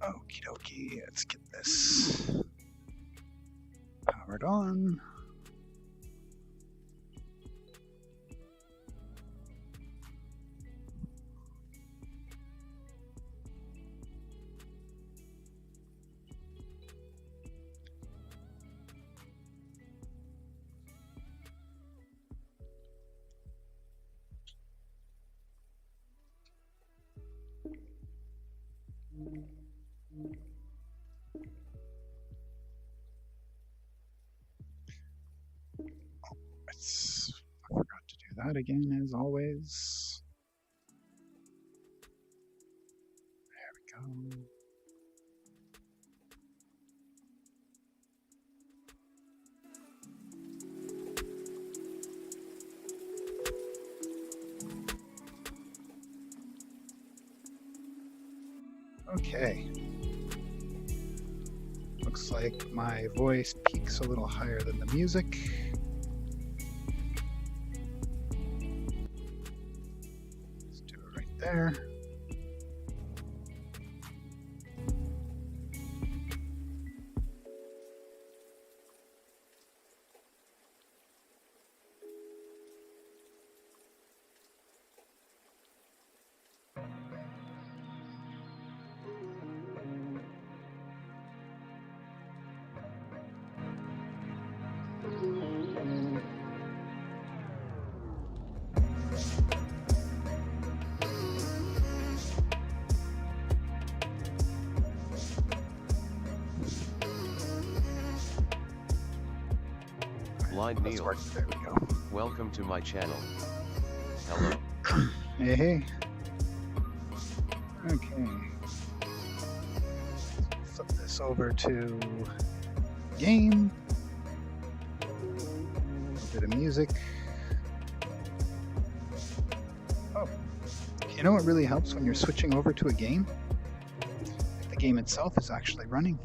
Okie dokie, let's get this powered on. I forgot to do that again, as always. There we go. Okay. Looks like my voice peaks a little higher than the music. Let's do it right there. Blind Neil, There we go. welcome to my channel. Hello. Hey, hey. Okay. Flip this over to game. A bit of music. Oh, you know what really helps when you're switching over to a game? If the game itself is actually running.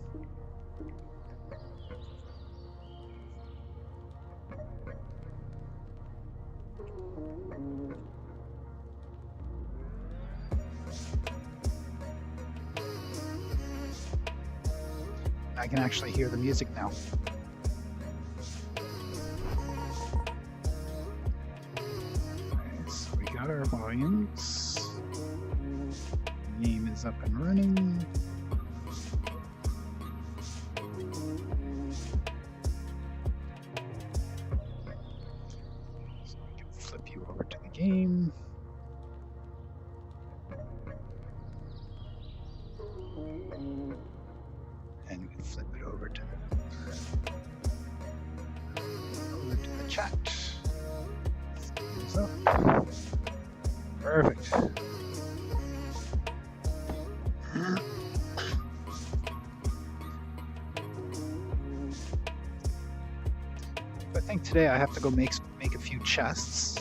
I can actually hear the music now. Okay, so we got our volumes. Game is up and running. So we can flip you over to the game. And we flip it over to the chat. Thumbs up. Perfect. I think today I have to go make a few chests.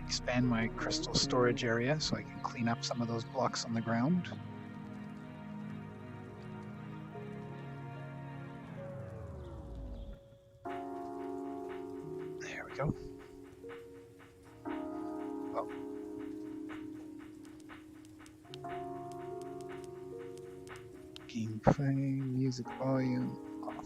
Expand my crystal storage area so I can clean up some of those blocks on the ground. There we go. Oh. Gameplay, music volume off.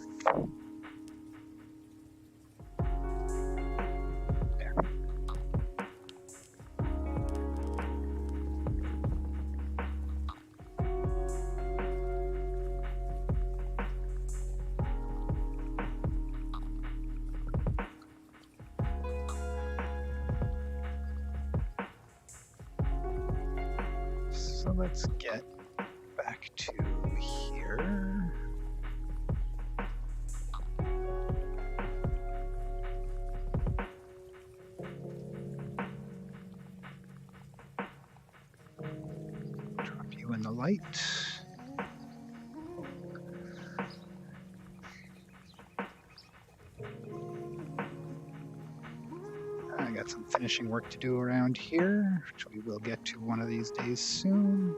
So let's get back to here. Drop you in the light. I got some finishing work to do around here, which we will get to one of these days soon.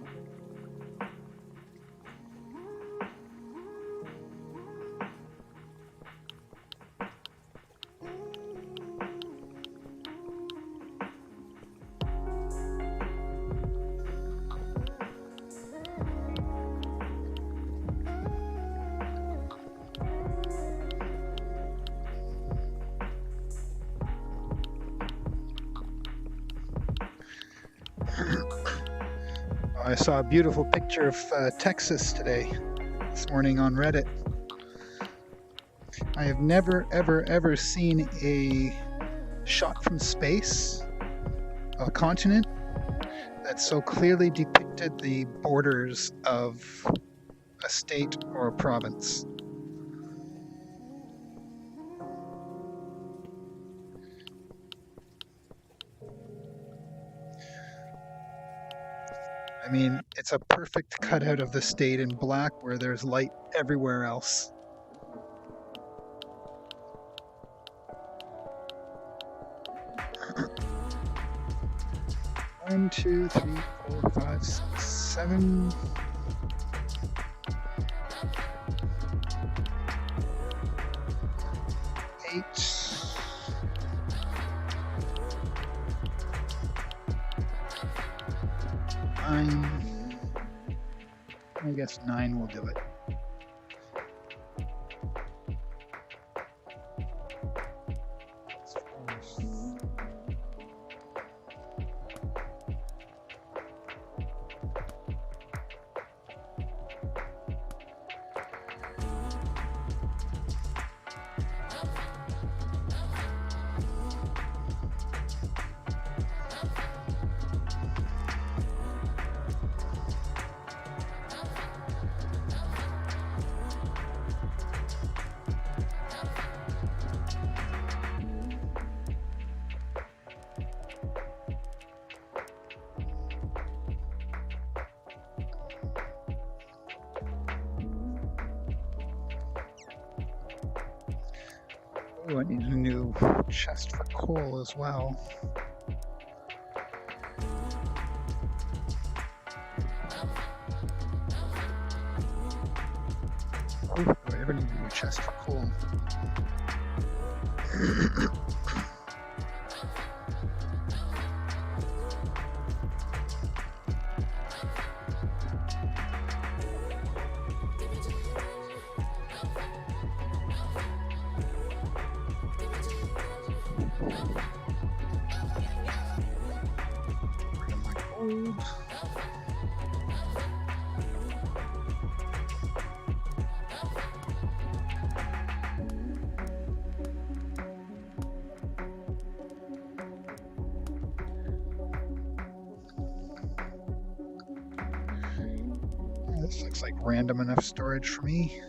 I saw a beautiful picture of Texas today, this morning on Reddit. I have never, ever seen a shot from space of a continent that so clearly depicted the borders of a state or a province. I mean, it's a perfect cutout of the state in black where there's light everywhere else. One, two, three, 4, 5, 6, 7. I guess 9 will do it. Oh, I need a new chest for coal as well. Oh, do I ever need a new chest for coal? This looks like random enough storage for me.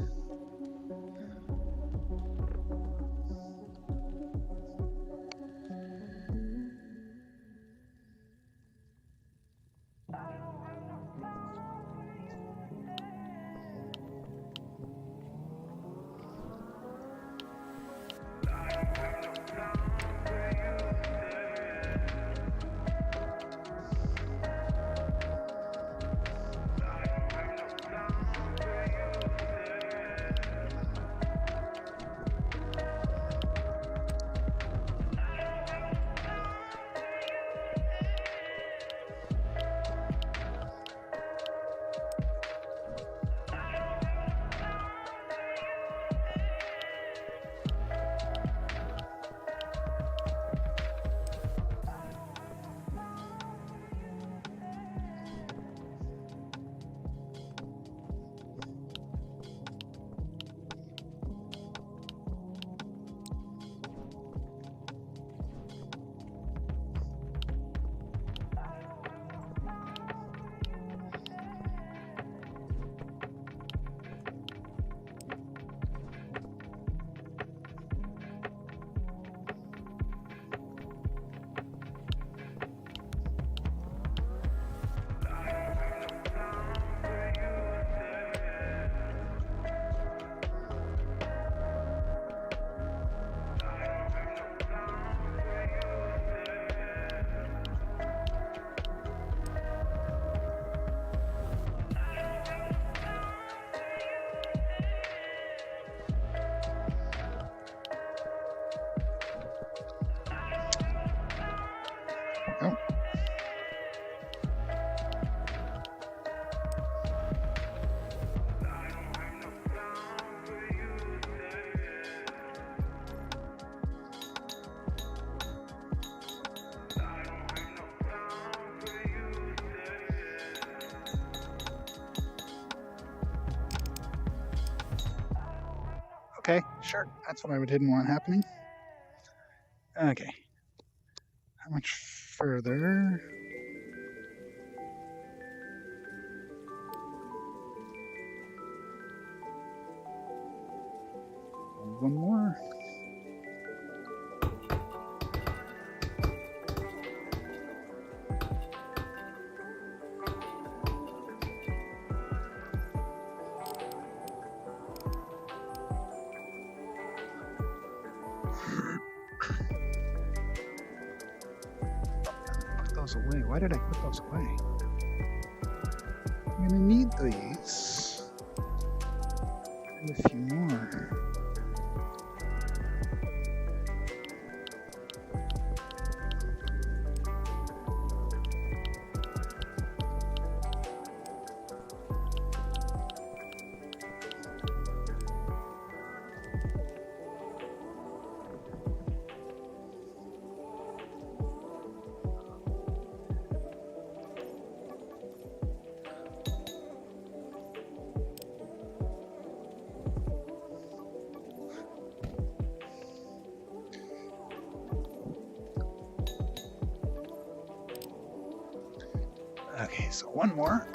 Okay, sure. That's what I didn't want happening. Okay. How much further? One more. Put those away. Why did I put those away? I'm gonna need these. And a few more. Okay, so one more.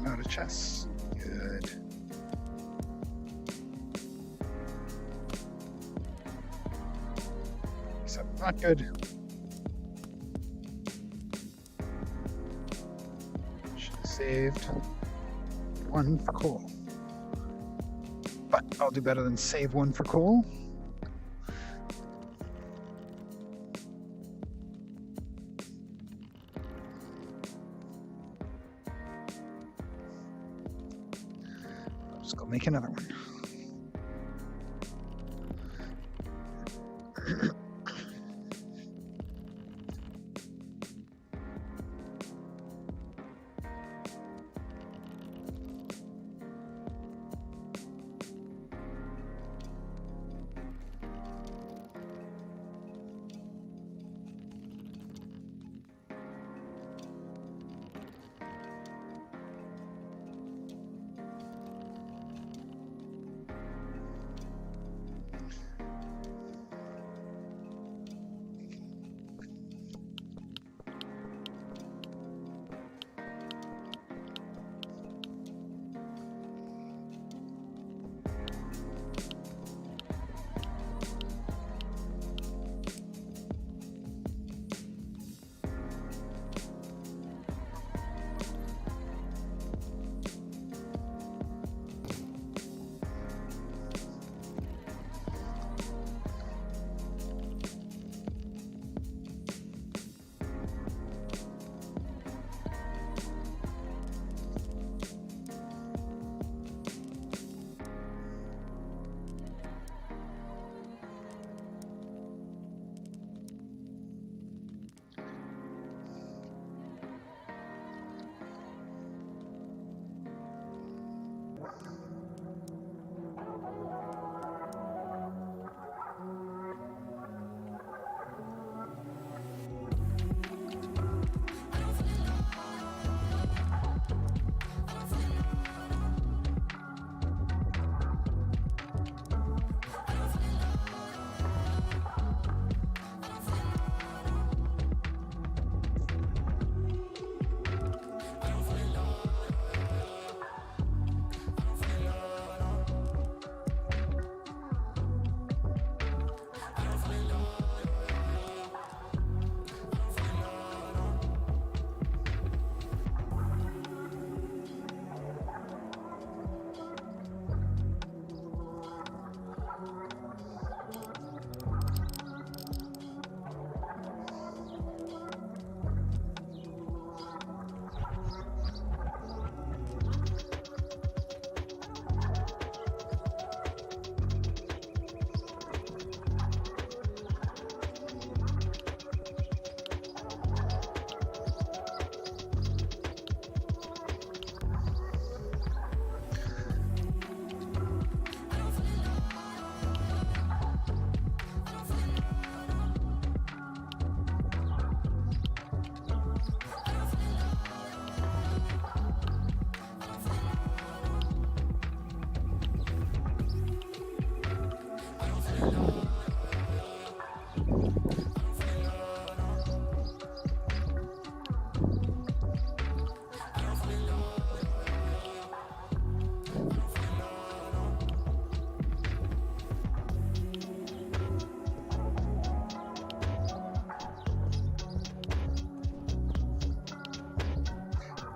Not a chest. Good. Except not good. Should have saved 1 for coal. But I'll do better than save 1 for coal. Let's go make another one.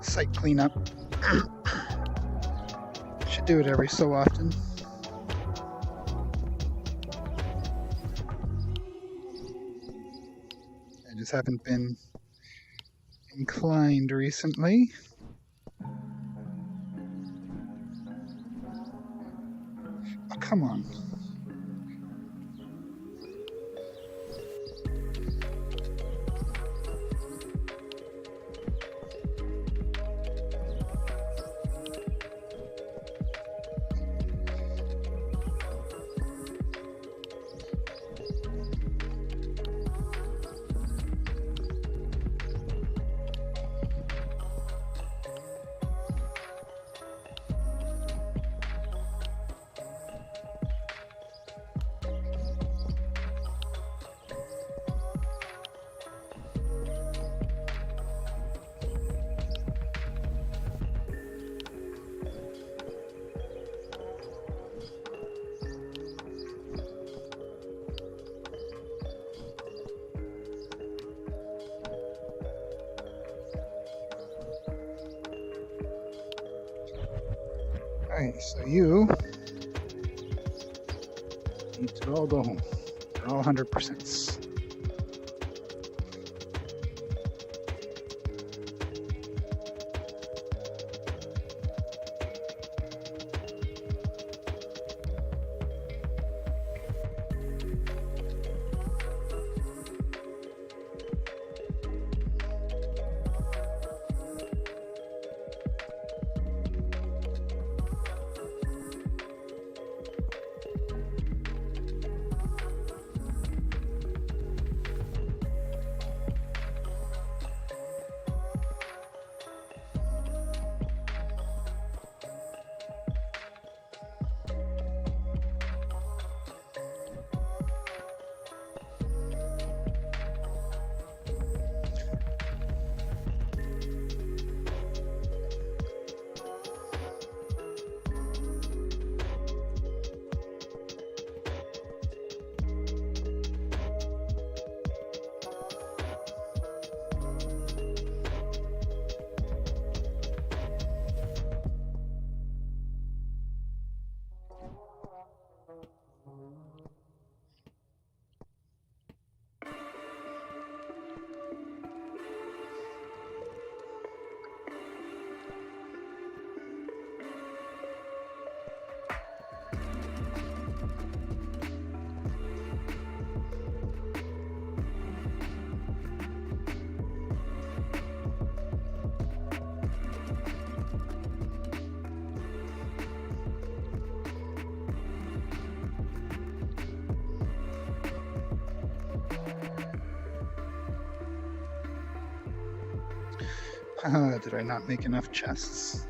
Site cleanup. Should do it every so often. I just haven't been inclined recently. Oh, come on. Alright, so you need to all go home. You're all 100%. Did I not make enough chests?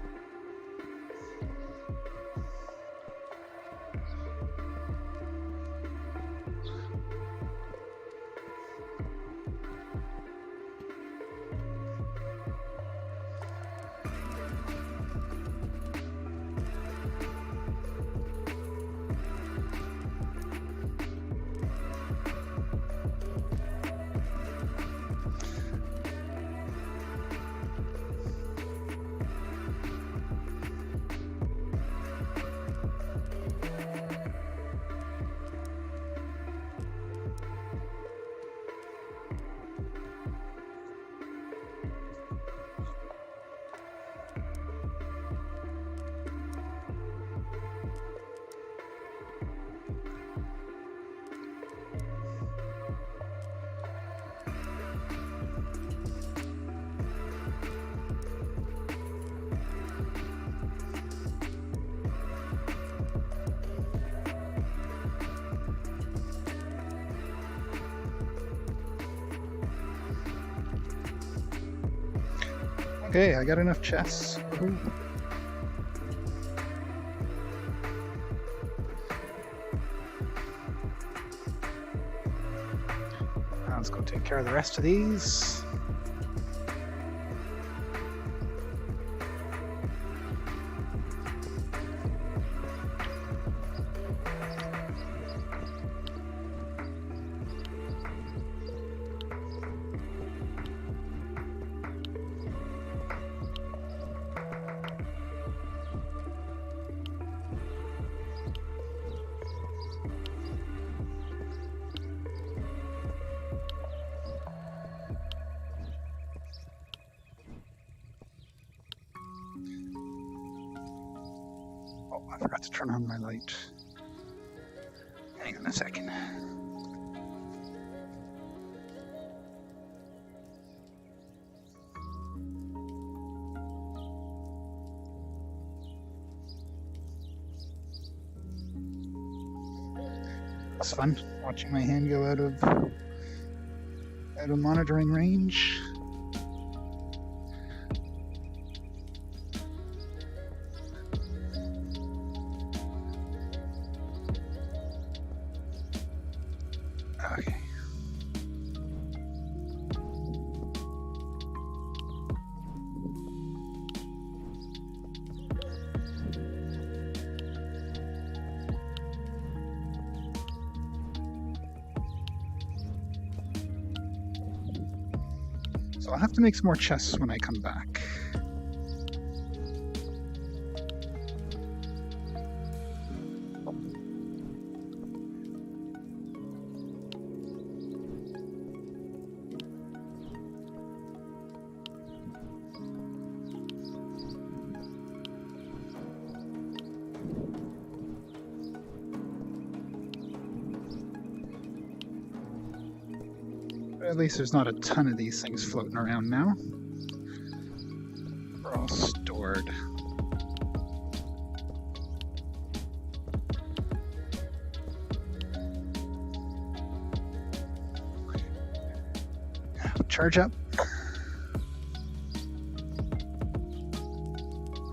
Okay, I got enough chests. Woohoo. Let's go take care of the rest of these. Oh, I forgot to turn on my light. Hang on a second. It's fun watching my hand go out of monitoring range. Okay. So I'll have to make some more chests when I come back. But at least there's not a ton of these things floating around now. They're all stored. Charge up.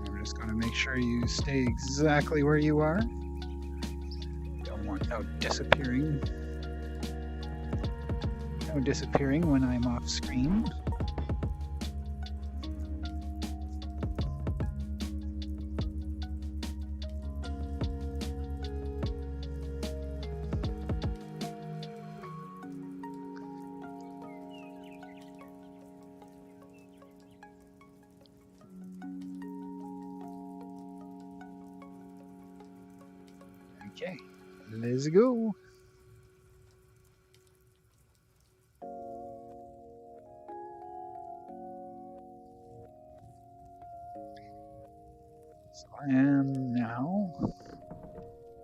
I'm just going to make sure you stay exactly where you are. Don't want no disappearing. No disappearing when I'm off screen. Okay, let's go. So I am now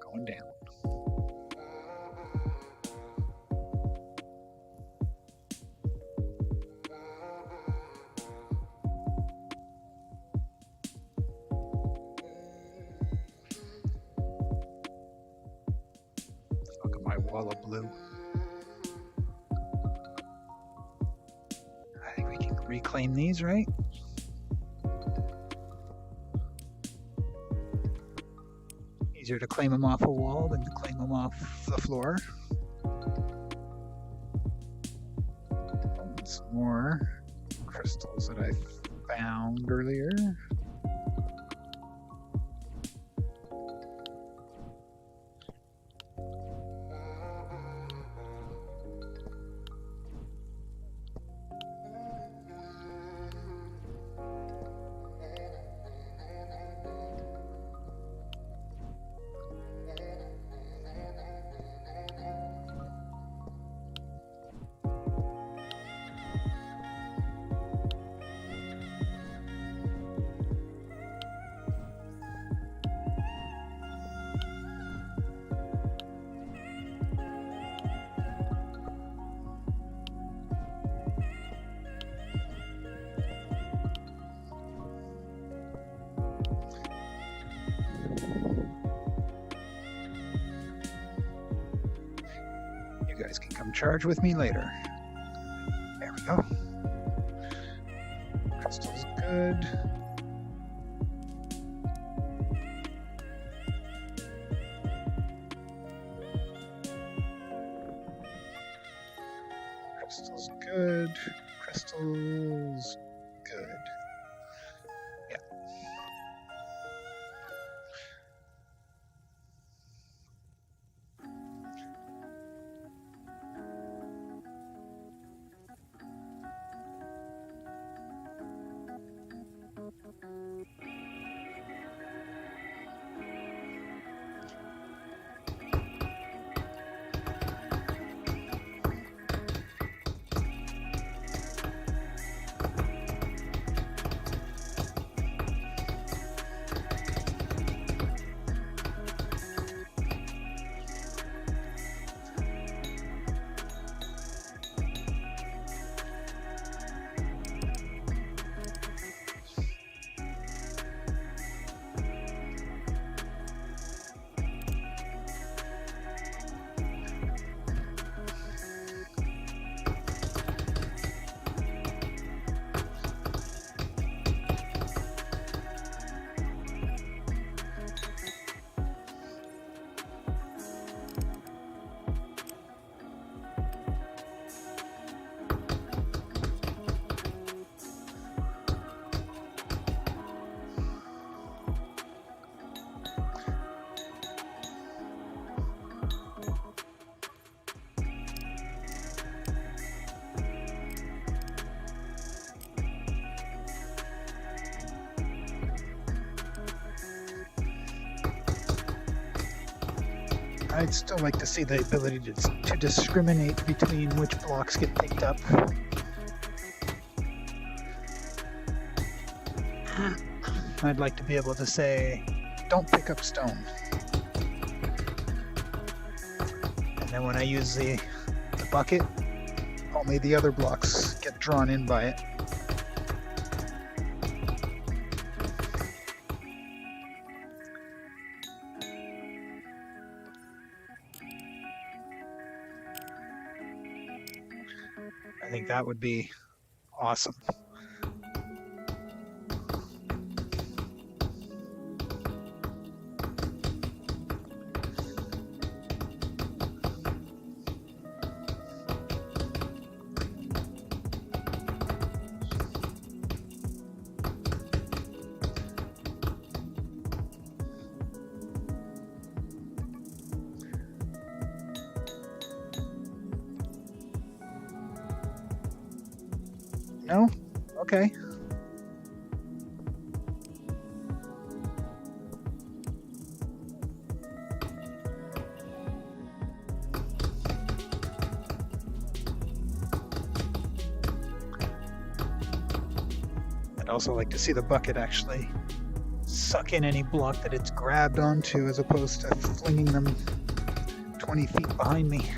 going down. Look at my wall of blue. I think we can reclaim these, right? Easier to claim them off a wall than to claim them off the floor. Some more crystals that I found earlier. You guys can come charge with me later. There we go. Crystal's good. Crystal's good. Crystal's good. Yeah. I'd still like to see the ability to discriminate between which blocks get picked up. I'd like to be able to say, don't pick up stone. And then when I use the bucket, Only the other blocks get drawn in by it. I think that would be awesome. No? Okay. I'd also like to see the bucket actually suck in any block that it's grabbed onto as opposed to flinging them 20 feet behind me.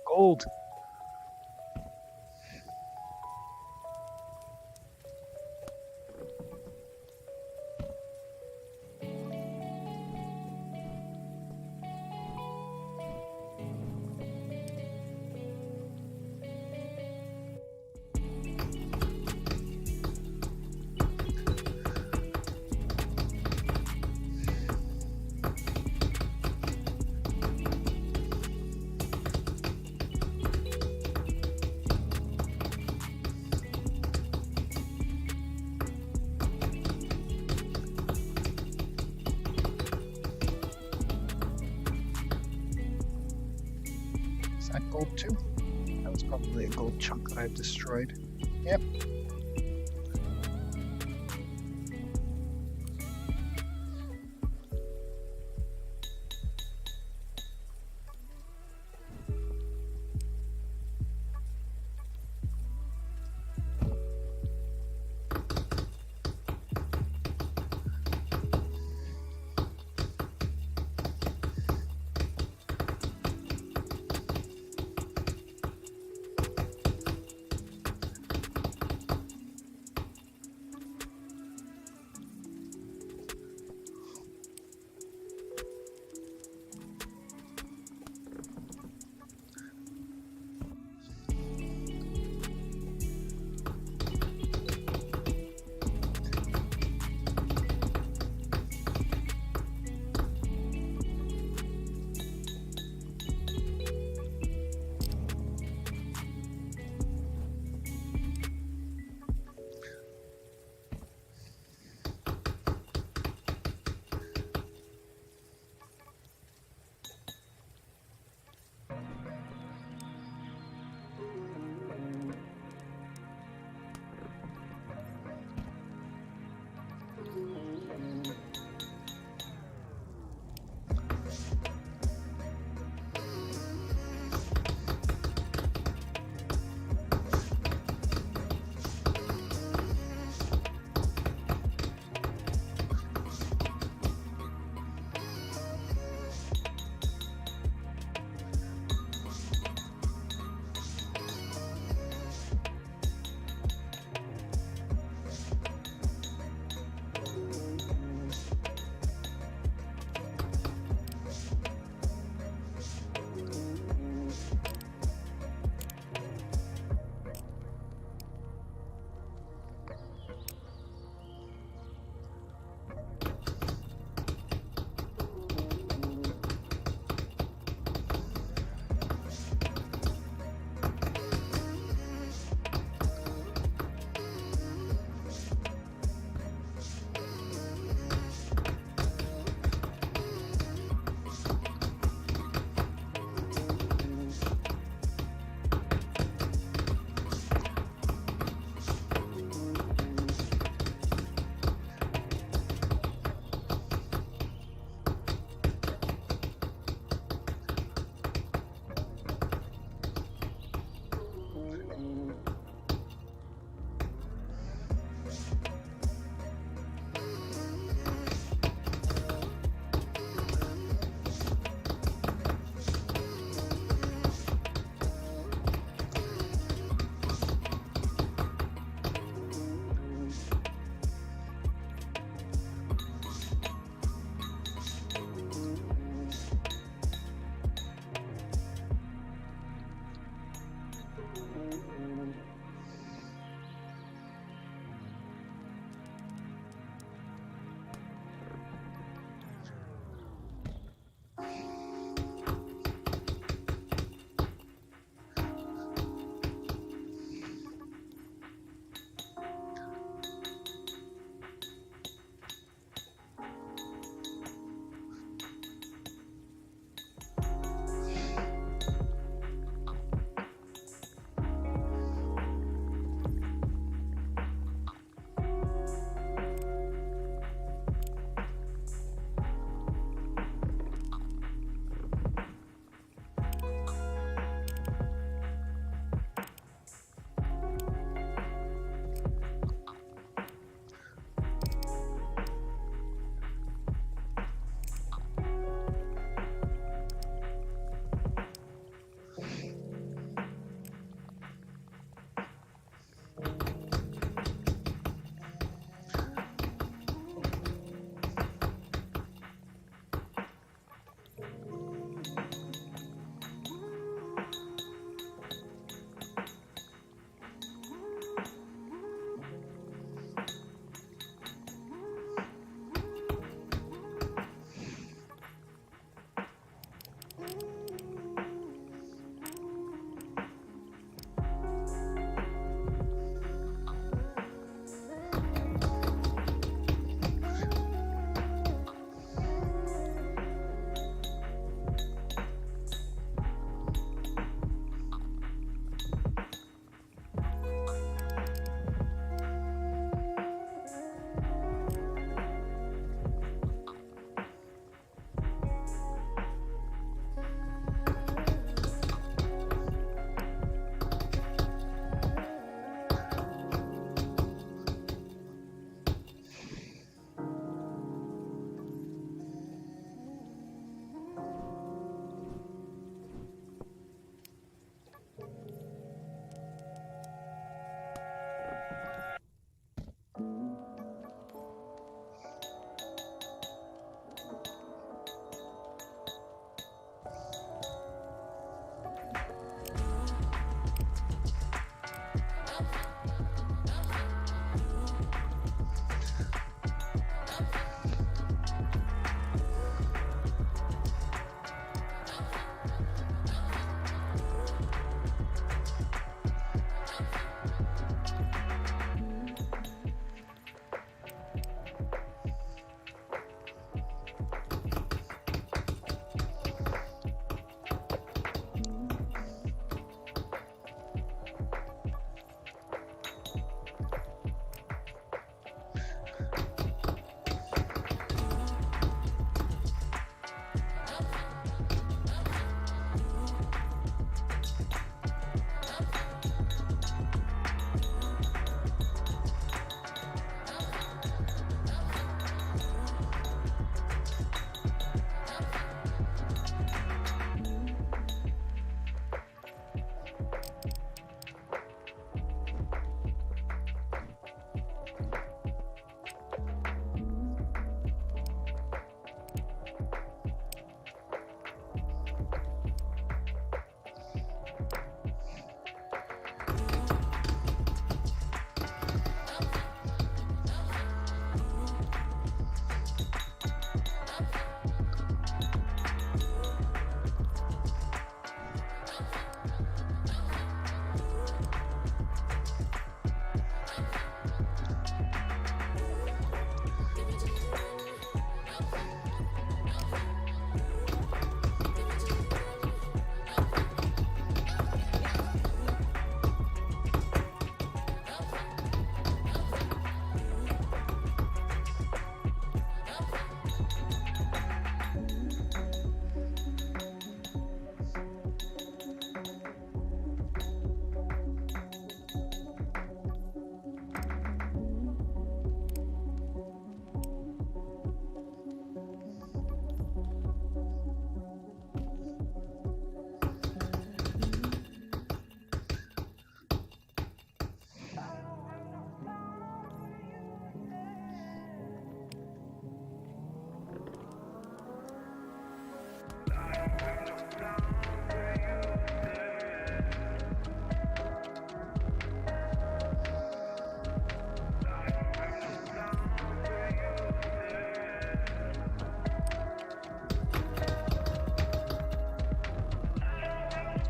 Gold. Is that gold too? That was probably a gold chunk that I've destroyed. Yep.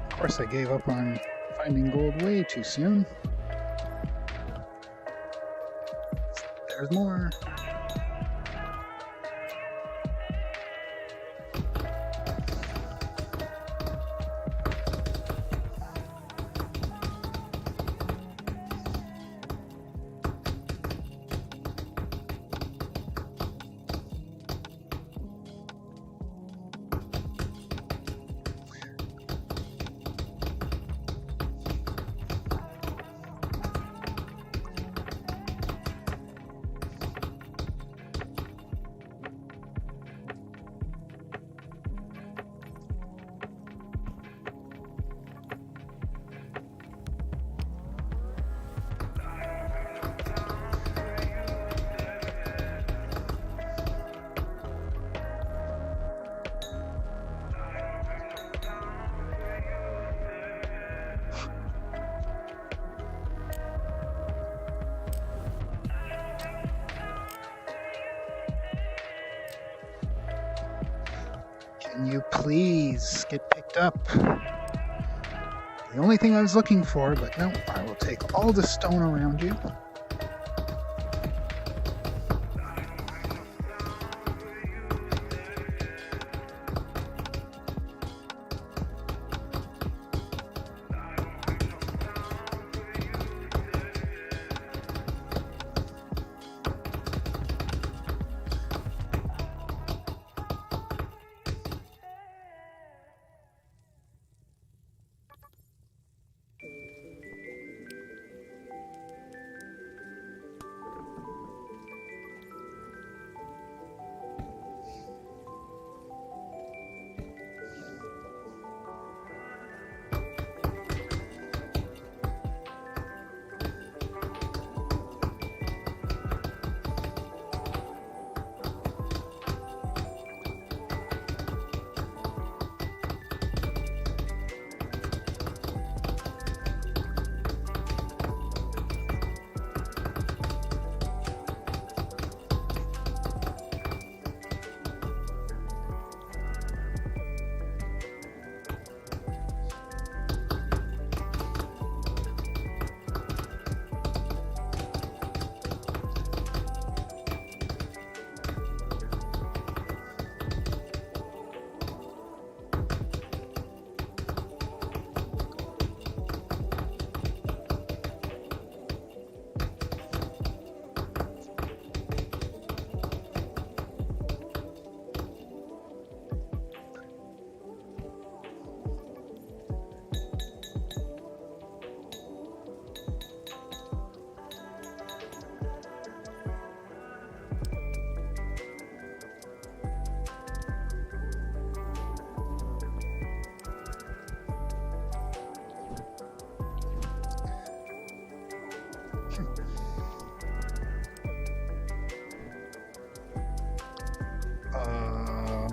Of course, I gave up on finding gold way too soon. There's more. Can you please get picked up? The only thing I was looking for, but no, I will take all the stone around you.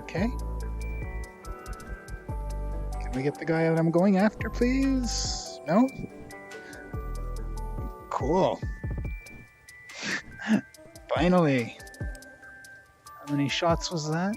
Okay. Can we get the guy that I'm going after, please? No? Cool. Finally. How many shots was that?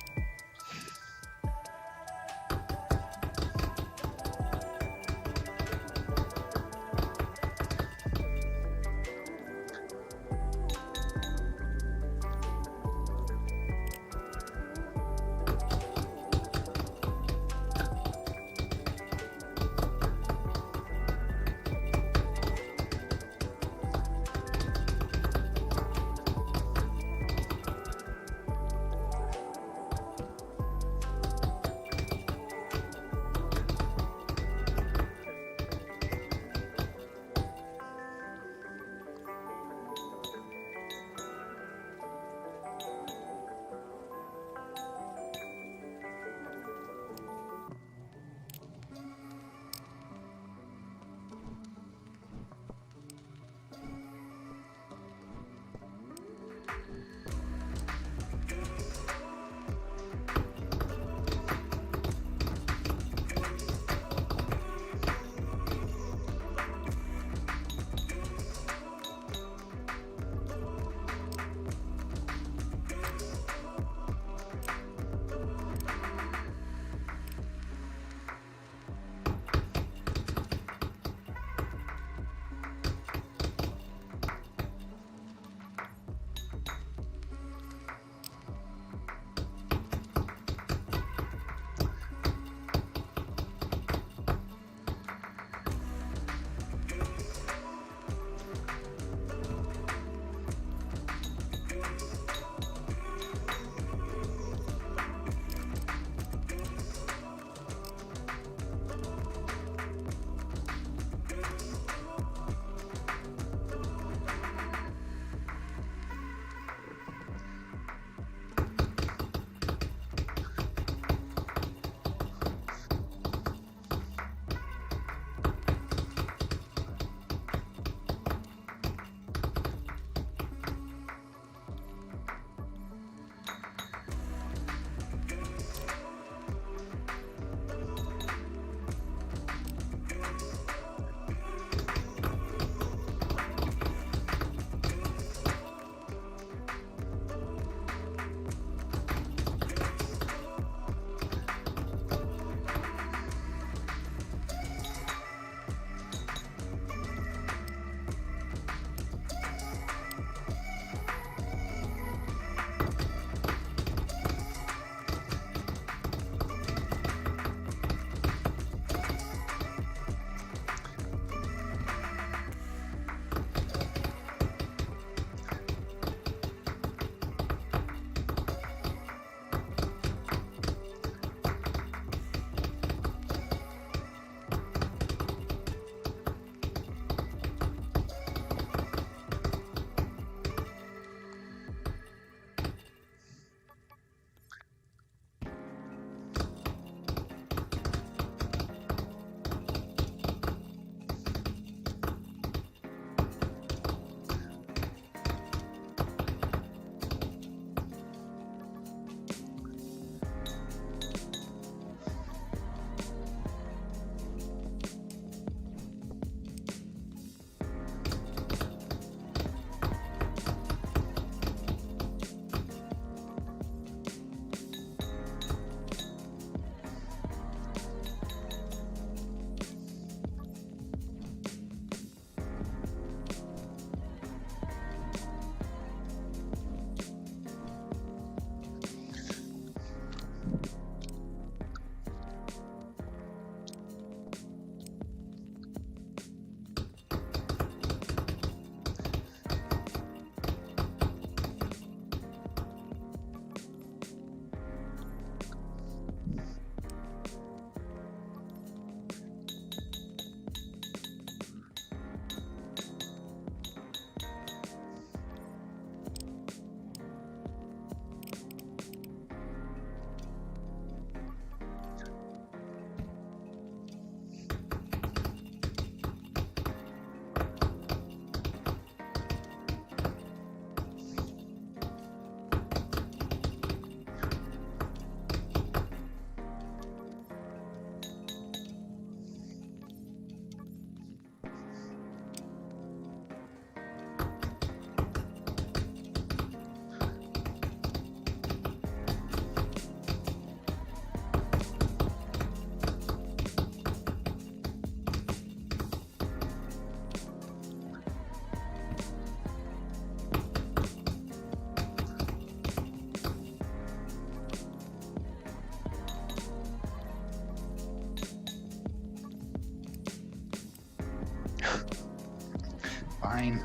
Fine.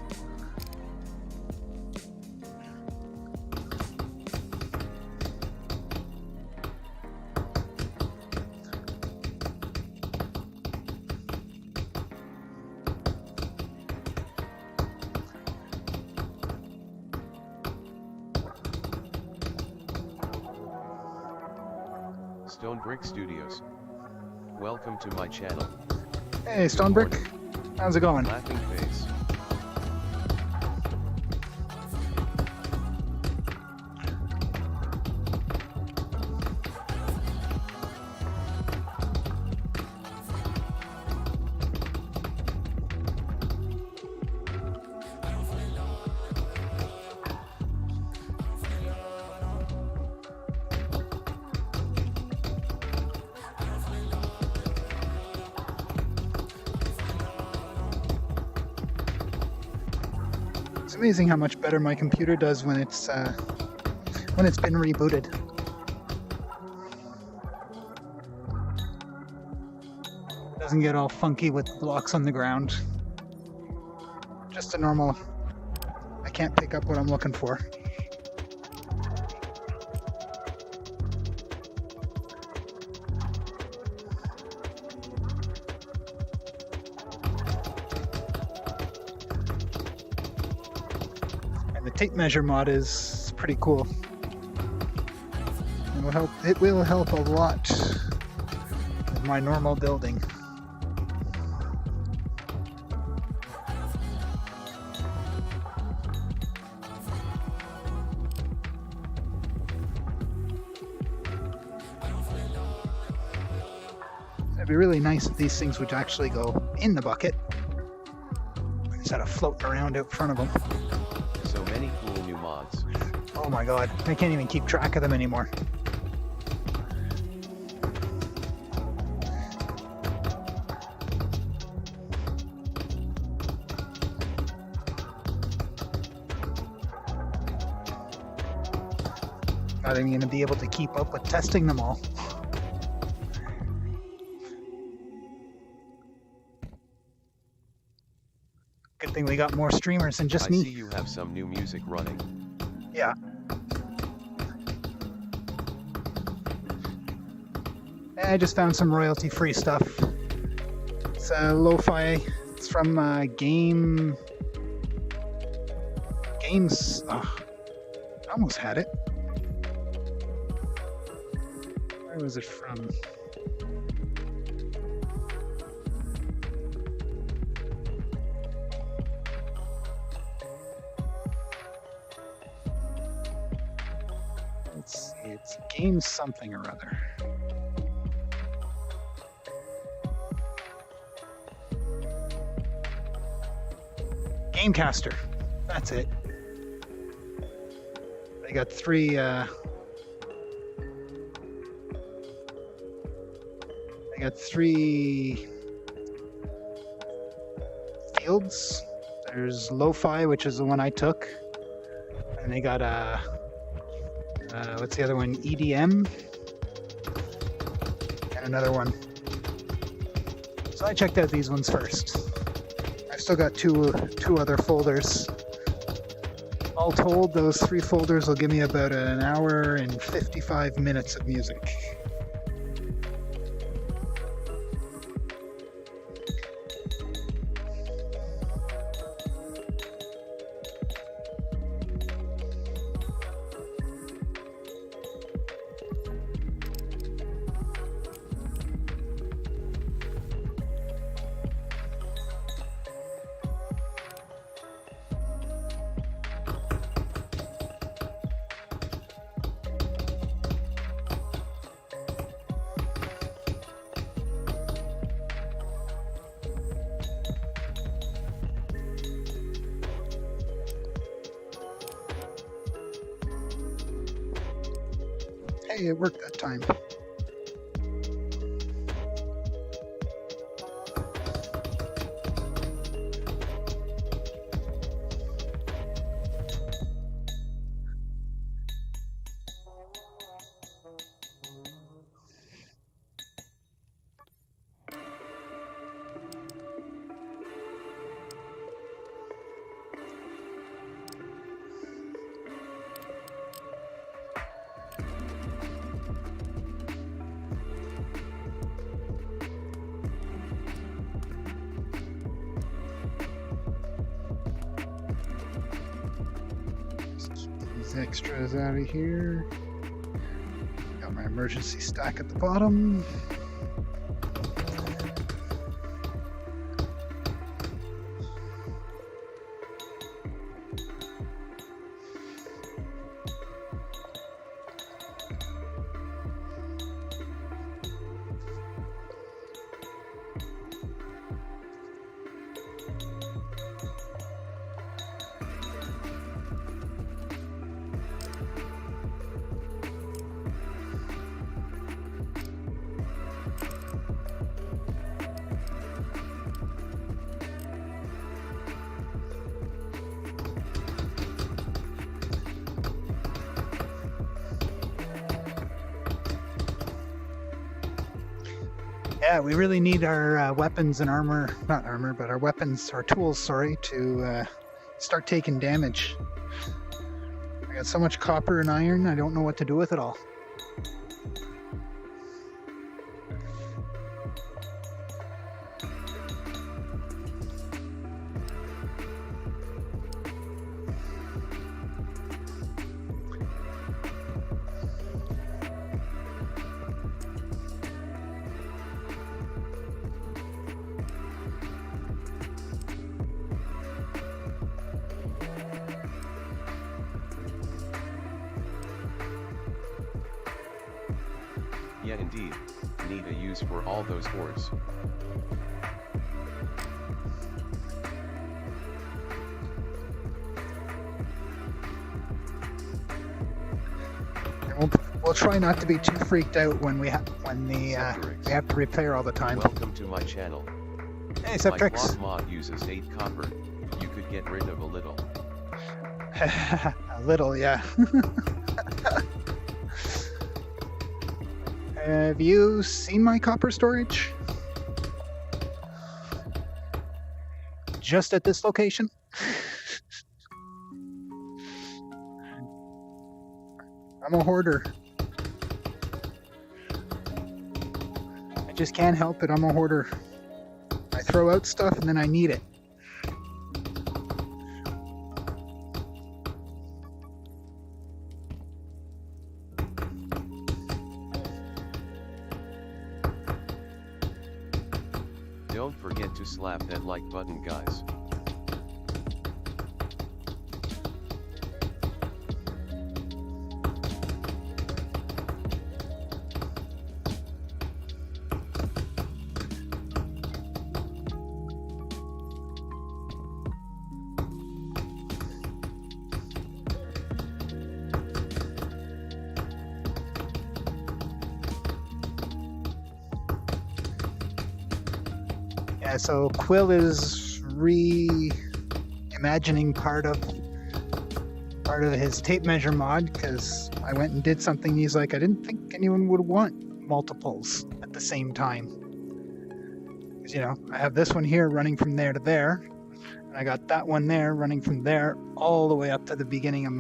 Stone Brick Studios. Welcome to my channel. Hey, Stone Brick. How's it going? Laughing face. It's amazing how much better my computer does when it's been rebooted. It doesn't get all funky with blocks on the ground. Just a normal. I can't pick up what I'm looking for. The tape measure mod is pretty cool. It will help a lot with my normal building. It'd be really nice if these things would actually go in the bucket instead of floating around out front of them. So many cool new mods. Oh my god, I can't even keep track of them anymore. Not even going to be able to keep up with testing them all. Good thing we got more streamers than just me. I see you have some new music running. Yeah. I just found some royalty-free stuff. It's lo-fi. It's from Games. Oh, I almost had it. Where was it from? It's Games something or other. Gamecaster. That's it. I got three. I got three fields. There's lo-fi, which is the one I took, and they got what's the other one? EDM, and another one. So I checked out these ones first. I've still got two other folders. All told, those three folders will give me about an hour and 55 minutes of music. Hey, it worked that time. these extras out of here. Got my emergency stack at the bottom. Yeah, we really need our weapons and armor, not armor, but our weapons, our tools, sorry, to start taking damage. I got so much copper and iron, I don't know what to do with it all. Yeah, indeed, need a use for all those ores. We'll try not to be too freaked out when we have we have to repair all the time. Welcome to my channel. Hey, My Septrix. block mod uses 8 copper. You could get rid of a little. A little, yeah. Have you seen my copper storage? Just at this location? I'm a hoarder. I just can't help it, I'm a hoarder. I throw out stuff and then I need it. Don't forget to slap that like button, guys. Yeah, so Quill is reimagining part of his tape measure mod because I went and did something. He's like, I didn't think anyone would want multiples at the same time. Because, you know, I have this one here running from there to there, and I got that one there running from there all the way up to the beginning of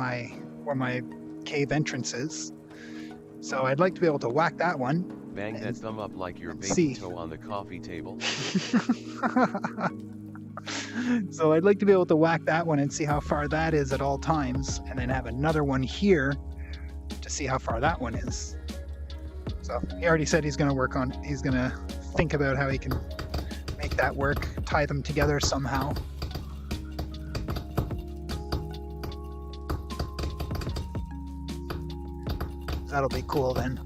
where my cave entrance is. So I'd like to be able to whack that one. Bang that thumb up like your baby see. toe on the coffee table. So I'd like to be able to whack that one and see how far that is at all times, and then have another one here to see how far that one is. So he already said he's going to work on, he's going to think about how he can make that work, tie them together somehow. That'll be cool then.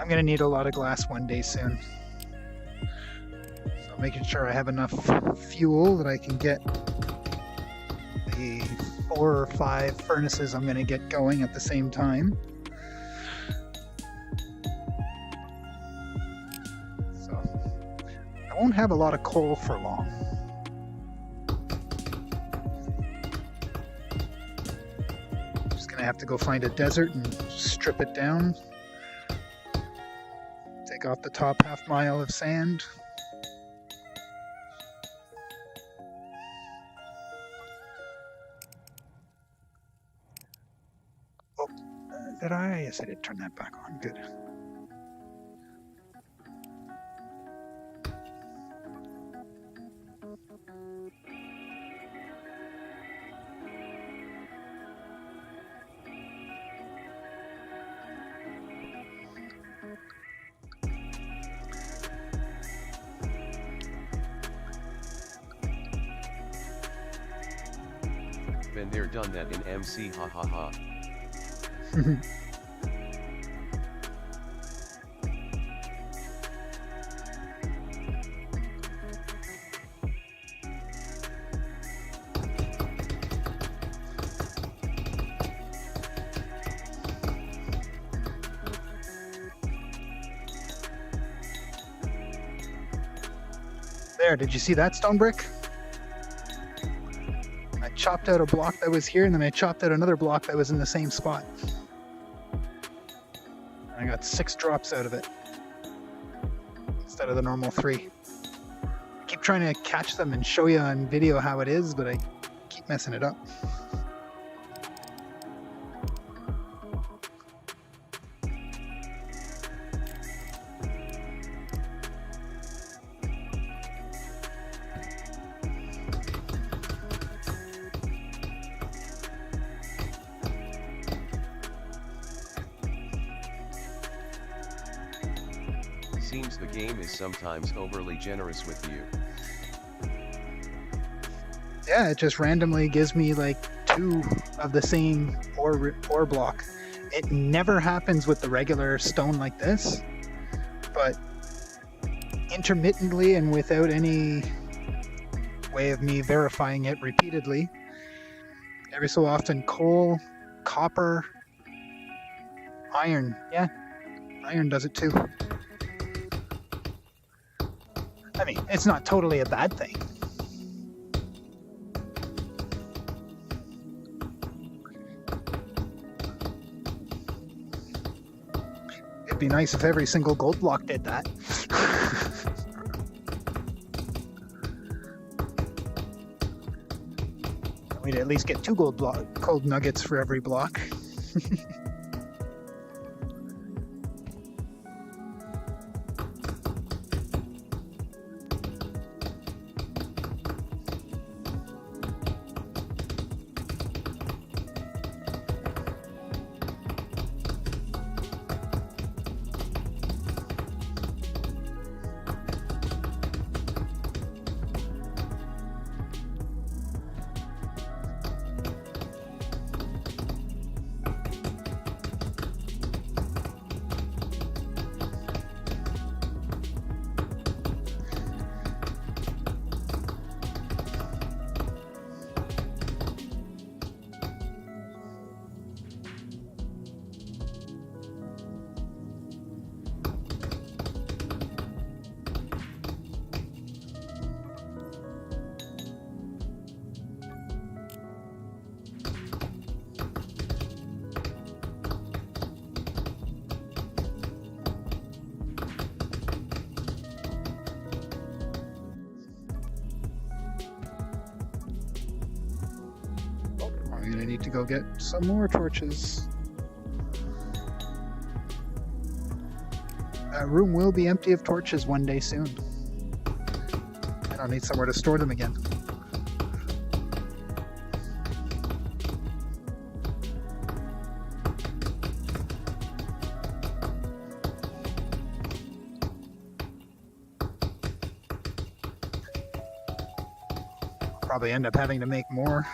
I'm going to need a lot of glass one day soon. So making sure I have enough fuel that I can get the 4 or 5 furnaces I'm going to get going at the same time. So I won't have a lot of coal for long. Just going to have to go find a desert and strip it down. Take off the top half mile of sand. Oh, did I? Yes, I did turn that back on. Good. Been there, done that in MC, ha ha ha. There, did you see that stone brick? I chopped out a block that was here, and then I chopped out another block that was in the same spot. I got 6 drops out of it instead of the normal 3. I keep trying to catch them and show you on video how it is, but I keep messing it up. Seems the game is sometimes overly generous with you. Yeah, it just randomly gives me like 2 of the same ore block. It never happens with the regular stone like this, but intermittently and without any way of me verifying it repeatedly, every so often coal, copper, iron, yeah, iron does it too. I mean, it's not totally a bad thing. It'd be nice if every single gold block did that. We'd at least get 2 gold nuggets for every block. I'm gonna need to go get some more torches. That room will be empty of torches one day soon. And I'll need somewhere to store them again. Probably end up having to make more,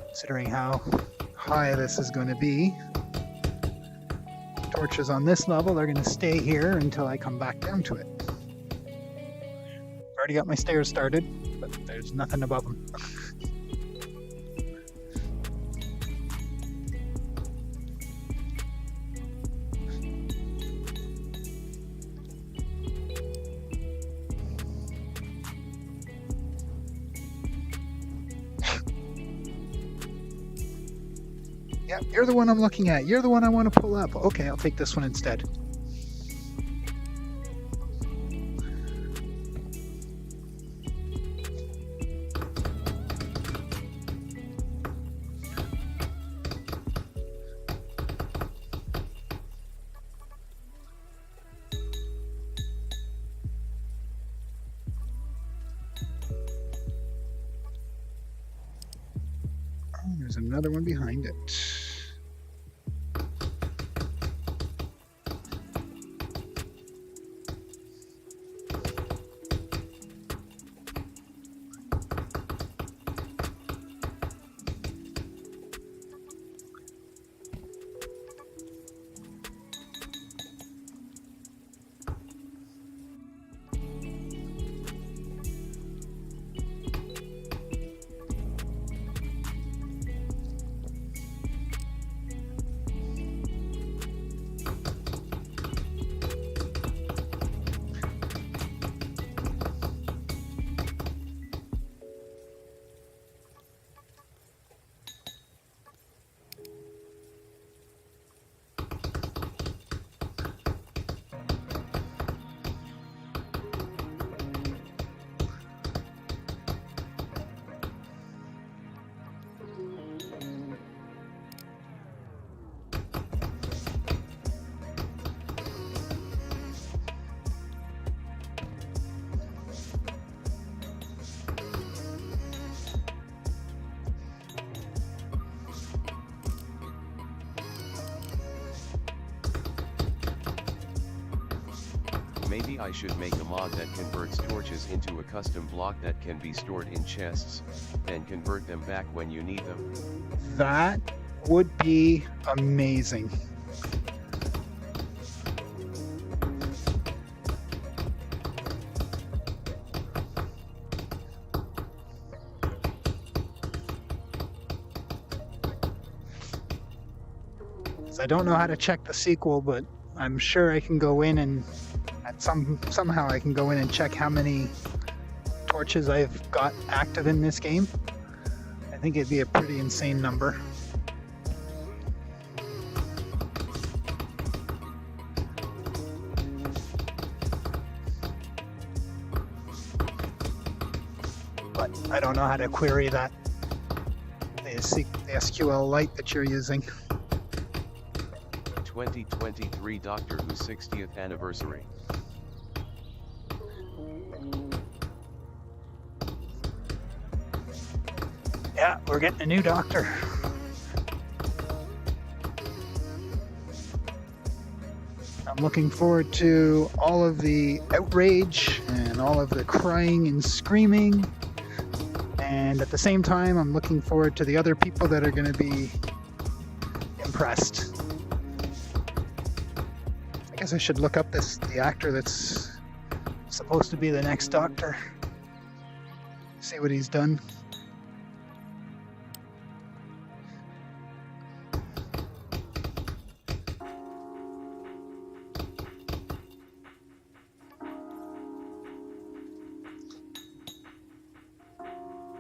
considering how high this is going to be. torches on this level are going to stay here until I come back down to it. Already got my stairs started, but there's nothing above them. Yeah, you're the one I'm looking at. You're the one I want to pull up. Okay, I'll take this one instead. Oh, there's another one behind it. Maybe I should make a mod that converts torches into a custom block that can be stored in chests, then convert them back when you need them. That would be amazing. I don't know how to check the sequel, but I'm sure I can go in and somehow I can go in and check how many torches I've got active in this game. I think it'd be a pretty insane number. But I don't know how to query that, the SQLite that you're using. 2023 Doctor Who's 60th anniversary. Yeah, we're getting a new doctor. I'm looking forward to all of the outrage and all of the crying and screaming. And at the same time, I'm looking forward to the other people that are going to be impressed. I guess I should look up the actor that's supposed to be the next Doctor. See what he's done.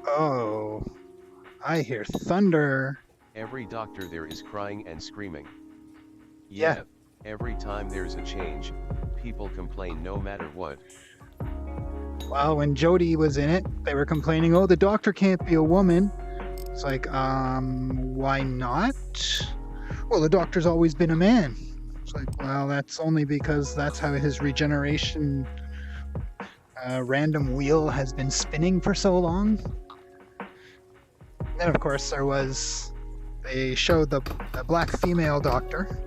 Oh, I hear thunder. Every Doctor there is crying and screaming. Yeah. Every time there's a change, people complain no matter what. Well, when Jodie was in it, they were complaining, oh, the Doctor can't be a woman. It's like, why not? Well, the Doctor's always been a man. It's like, well, that's only because that's how his regeneration random wheel has been spinning for so long. Then, of course, they showed the black female Doctor.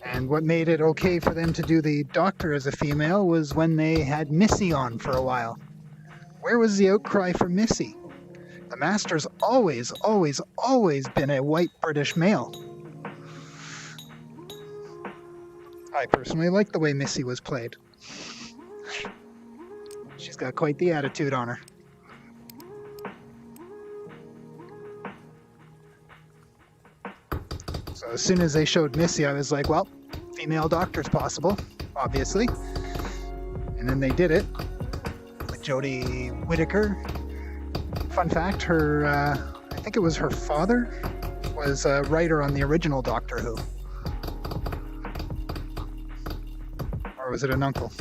And what made it okay for them to do the Doctor as a female was when they had Missy on for a while. Where was the outcry for Missy? The Master's always been a white British male. I personally like the way Missy was played. She's got quite the attitude on her. So as soon as they showed Missy, I was like, well, female doctor's possible, obviously. And then they did it with Jodie Whittaker. Fun fact, her, I think it was her father, was a writer on the original Doctor Who. Or was it an uncle?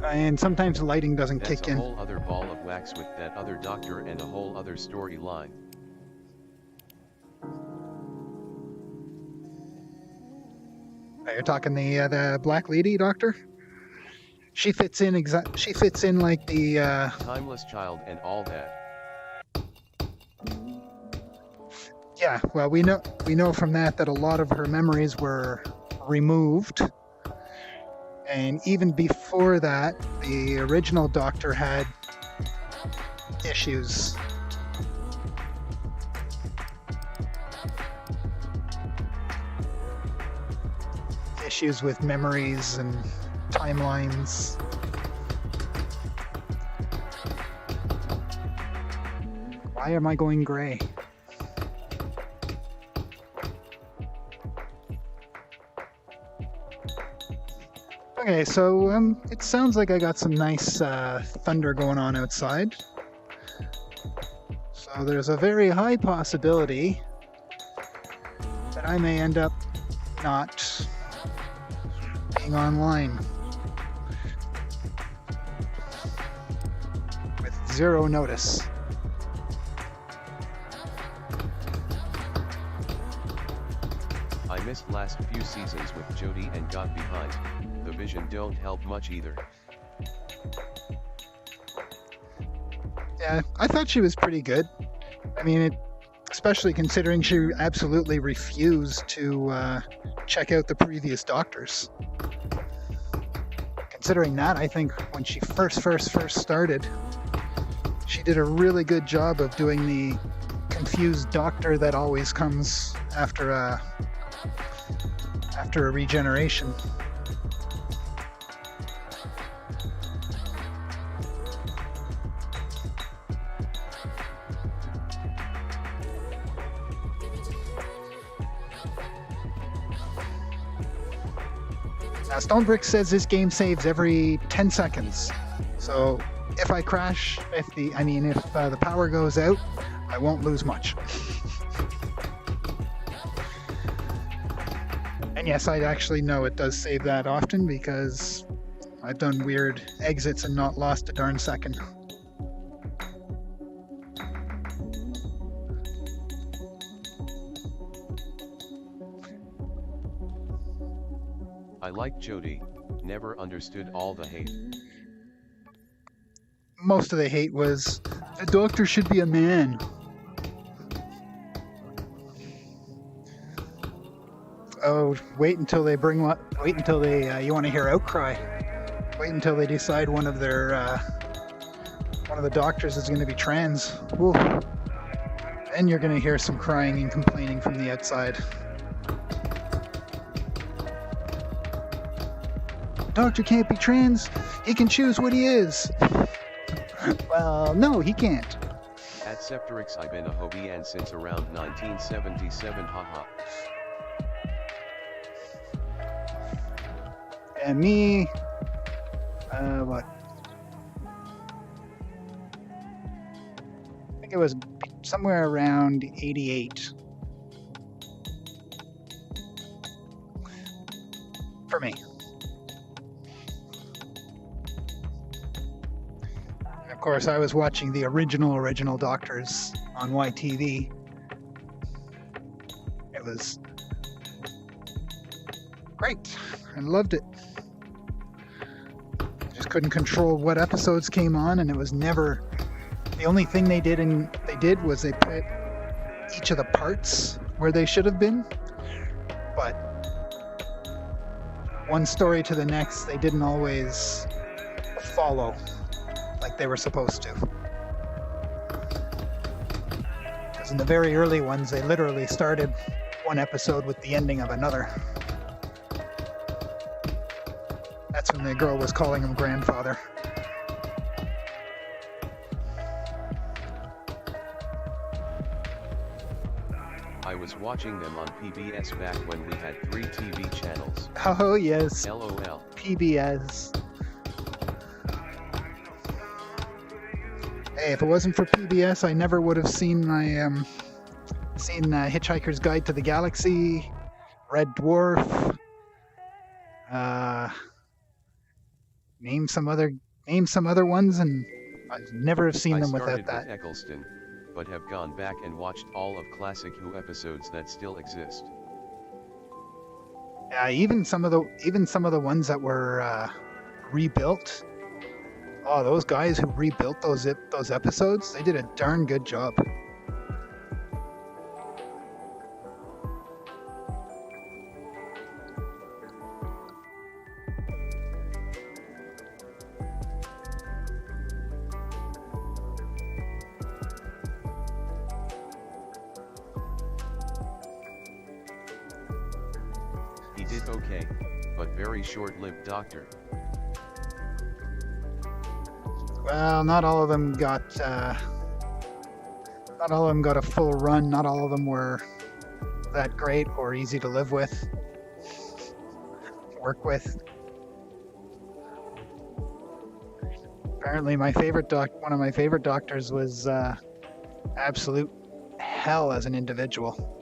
And sometimes the lighting doesn't kick in. That's a whole other ball of wax with that other doctor and a whole other storyline. You're talking the black lady doctor? She fits in like the timeless child and all that. Yeah, well, we know from that a lot of her memories were removed. And even before that, the original Doctor had issues. Issues with memories and timelines. Why am I going gray? Okay, so it sounds like I got some nice thunder going on outside. So there's a very high possibility that I may end up not being online with zero notice. I missed last few seasons with Jodie and got behind. The vision don't help much either. Yeah, I thought she was pretty good. I mean, especially considering she absolutely refused to check out the previous Doctors. Considering that, I think when she first started, she did a really good job of doing the confused doctor that always comes after a regeneration. Now, Stonebrick says this game saves every 10 seconds. So if I crash, if the power goes out, I won't lose much. And yes, I actually know it does save that often because I've done weird exits and not lost a darn second. I like Jodie, never understood all the hate. Most of the hate was, the Doctor should be a man. Oh, wait until they you want to hear outcry. Wait until they decide one of the Doctors is going to be trans. Ooh. Then you're going to hear some crying and complaining from the outside. Doctor can't be trans. He can choose what he is. Well, no, he can't. At Septerix, I've been a Hobian since around 1977, haha. And me, what? I think it was somewhere around 88. For me. Of course, I was watching the original Doctors on YTV. It was great. I loved it. Just couldn't control what episodes came on, and it was never. The only thing they did was they put each of the parts where they should have been, but one story to the next, they didn't always follow like they were supposed to. Because in the very early ones, they literally started one episode with the ending of another. That's when the girl was calling him grandfather. I was watching them on PBS back when we had 3 TV channels. Oh yes, LOL. PBS. Hey, if it wasn't for PBS, I never would have seen Hitchhiker's Guide to the Galaxy, Red Dwarf. Name some other ones, and I'd never have seen them without that. I started with Eccleston, but have gone back and watched all of classic Who episodes that still exist. Yeah, even some of the ones that were rebuilt. Oh, those guys who rebuilt those episodes, they did a darn good job. He did okay, but very short-lived Doctor. Well, not all of them got a full run. Not all of them were that great or easy to live with, work with. Apparently, one of my favorite doctors was absolute hell as an individual.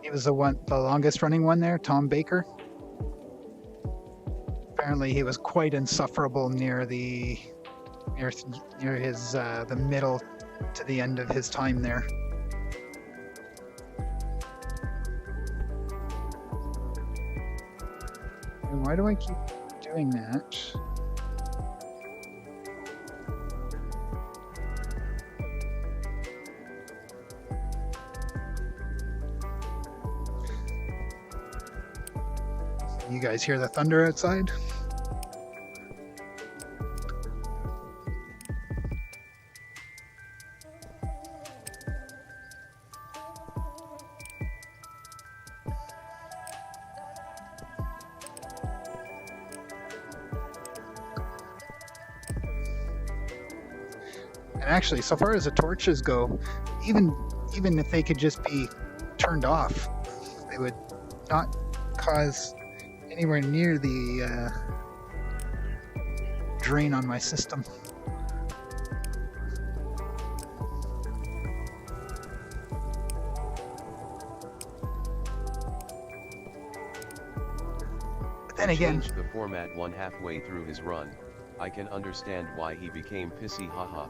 He was the longest running one there, Tom Baker. Apparently, he was quite insufferable near the middle to the end of his time there. And why do I keep doing that? You guys hear the thunder outside? And actually, so far as the torches go, even if they could just be turned off, they would not cause anywhere near the drain on my system. But then again, changed the format one halfway through his run. I can understand why he became pissy, haha.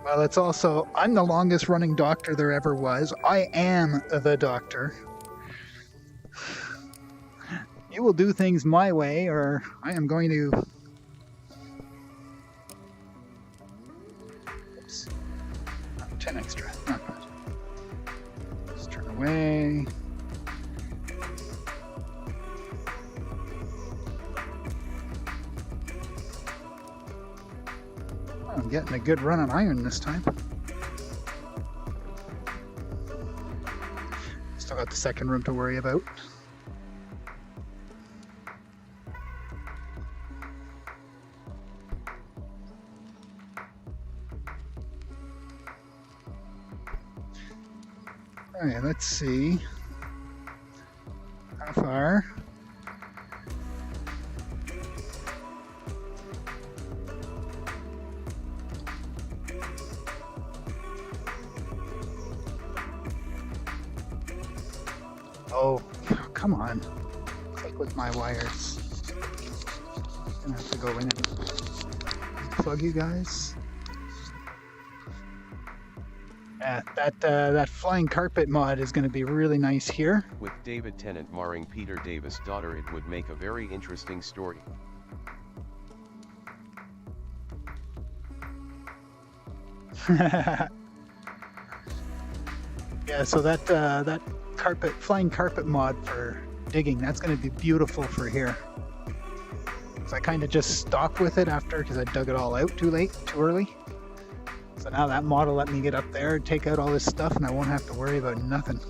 Well, it's also, I'm the longest running doctor there ever was. I am the doctor. You will do things my way, or I am going to... Oops. 10 extra. Not bad. Just turn away. I'm getting a good run on iron this time. Still got the second room to worry about. Alright, let's see. How far? Oh, come on. Click with my wires. I'm gonna have to go in and plug you guys. Yeah, that flying carpet mod is going to be really nice here. With David Tennant marring Peter Davis' daughter, it would make a very interesting story. Yeah, so that flying carpet mod for digging. That's going to be beautiful for here. So I kind of just stopped with it after, because I dug it all out too early. So now that model let me get up there and take out all this stuff, and I won't have to worry about nothing.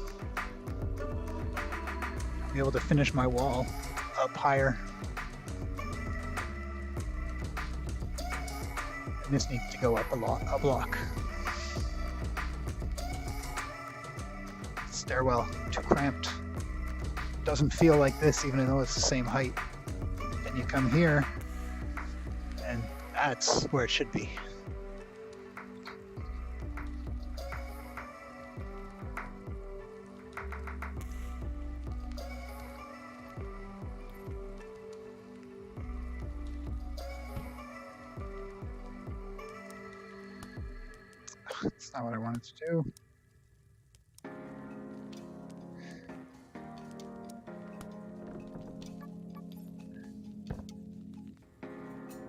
I'll be able to finish my wall up higher. And this needs to go up a block. Stairwell, too cramped. Doesn't feel like this even though it's the same height. Then you come here, and that's where it should be. That's not what I wanted to do.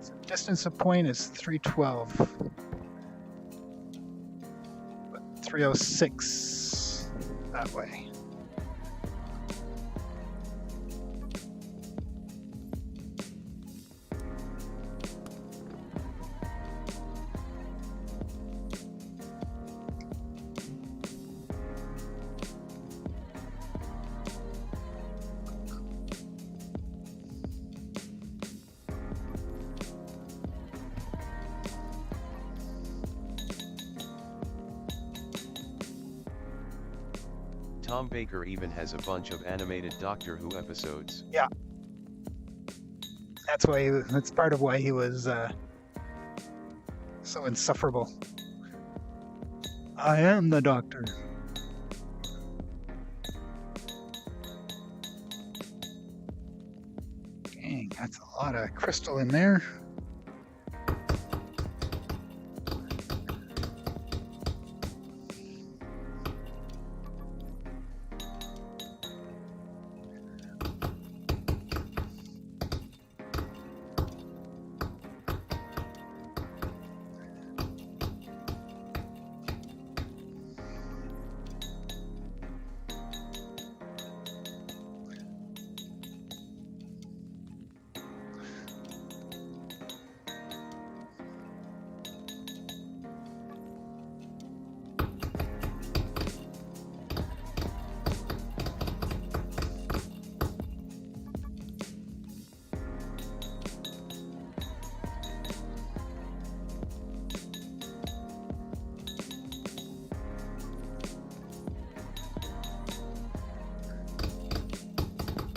So distance of point is 312, but 306 that way. Tom Baker even has a bunch of animated Doctor Who episodes. Yeah. That's part of why he was so insufferable. I am the Doctor. Dang, that's a lot of crystal in there.